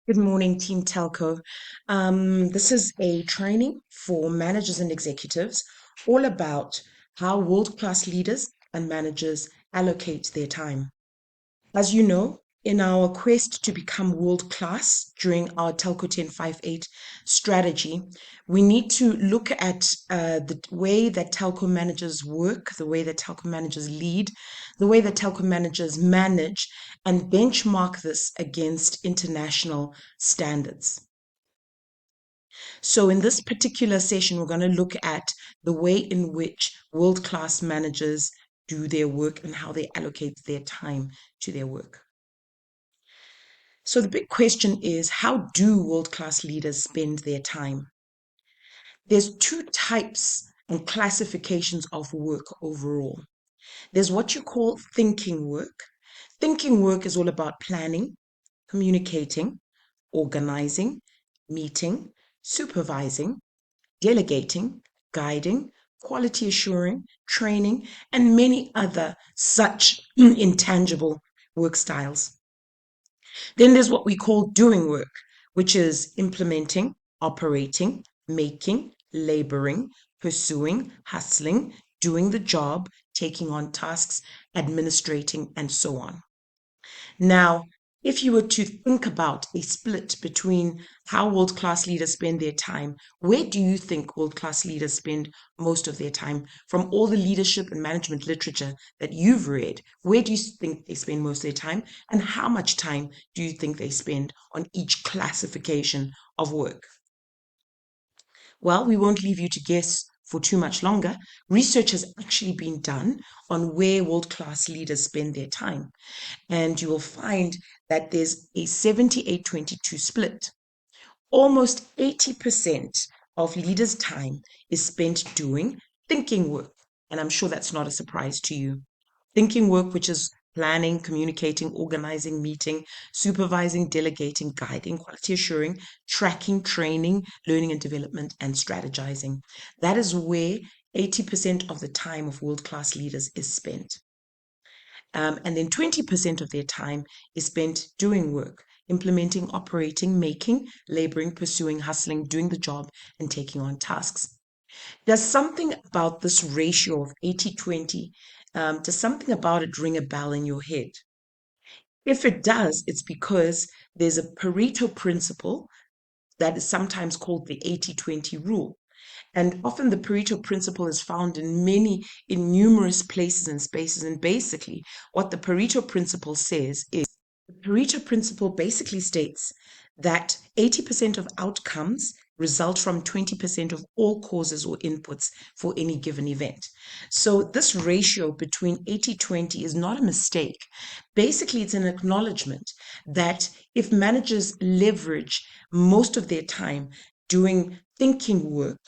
Good morning, Team Telco. This is a training for managers and executives, all about how world-class leaders and managers allocate their time. As you know, in our quest to become world-class during our Telco 1058 strategy, we need to look at the way that telco managers work, the way that telco managers lead, the way that telco managers manage, and benchmark this against international standards. So, in this particular session, we're going to look at the way in which world class managers do their work and how they allocate their time to their work. So, the big question is, how do world class leaders spend their time? There's two types and classifications of work overall. There's what you call thinking work. Thinking work is all about planning, communicating, organizing, meeting, supervising, delegating, guiding, quality assuring, training, and many other such intangible work styles. Then there's what we call doing work, which is implementing, operating, making, laboring, pursuing, hustling, doing the job, taking on tasks, administrating, and so on. Now, if you were to think about a split between how world class leaders spend their time, where do you think world class leaders spend most of their time? From all the leadership and management literature that you've read, where do you think they spend most of their time? And how much time do you think they spend on each classification of work? Well, we won't leave you to guess for too much longer. Research has actually been done on where world class leaders spend their time. And you will find that there's a 78-22 split. Almost 80% of leaders' time is spent doing thinking work. And I'm sure that's not a surprise to you. Thinking work, which is planning, communicating, organizing, meeting, supervising, delegating, guiding, quality assuring, tracking, training, learning and development, and strategizing. That is where 80% of the time of world class leaders is spent. And then 20% of their time is spent doing work, implementing, operating, making, laboring, pursuing, hustling, doing the job, and taking on tasks. Does something about this ratio of 80-20, does something about it ring a bell in your head? If it does, it's because there's a Pareto principle that is sometimes called the 80-20 rule. And often the Pareto principle is found in numerous places and spaces. And basically, what the Pareto principle says is the Pareto principle basically states that 80% of outcomes result from 20% of all causes or inputs for any given event. So this ratio between 80-20 is not a mistake. Basically, it's an acknowledgement that if managers leverage most of their time doing thinking work,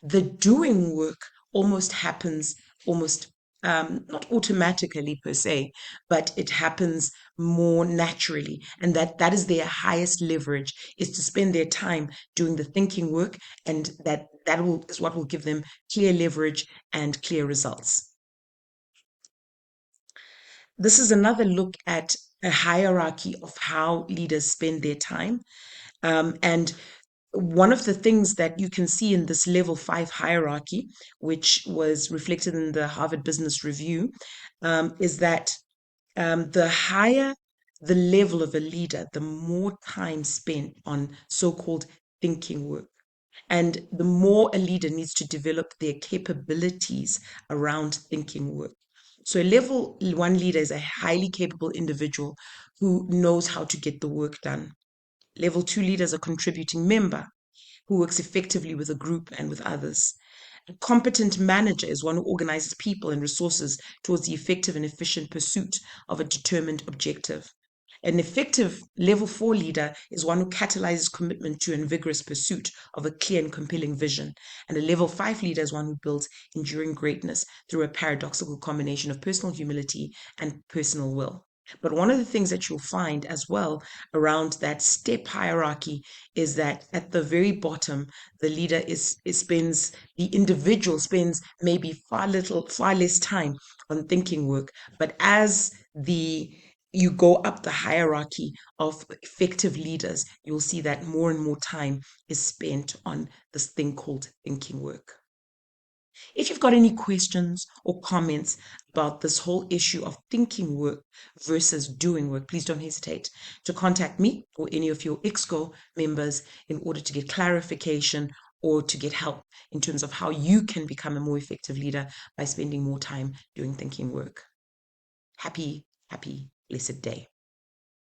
the doing work almost happens almost not automatically per se, but it happens more naturally. And that is their highest leverage, is to spend their time doing the thinking work, and is what will give them clear leverage and clear results. This is another look at a hierarchy of how leaders spend their time. And one of the things that you can see in this level 5 hierarchy, which was reflected in the Harvard Business Review, is that the higher the level of a leader, the more time spent on so called thinking work. And the more a leader needs to develop their capabilities around thinking work. So, a level 1 leader is a highly capable individual who knows how to get the work done. Level 2 leader is a contributing member who works effectively with a group and with others. A competent manager is one who organizes people and resources towards the effective and efficient pursuit of a determined objective. An effective level 4 leader is one who catalyzes commitment to and vigorous pursuit of a clear and compelling vision. And a level 5 leader is one who builds enduring greatness through a paradoxical combination of personal humility and personal will. But one of the things that you'll find as well around that step hierarchy is that at the very bottom, the leader the individual spends maybe far less time on thinking work. But as the you go up the hierarchy of effective leaders, you'll see that more and more time is spent on this thing called thinking work. If you've got any questions or comments about this whole issue of thinking work versus doing work, please don't hesitate to contact me or any of your EXCO members in order to get clarification or to get help in terms of how you can become a more effective leader by spending more time doing thinking work. Happy, blessed day.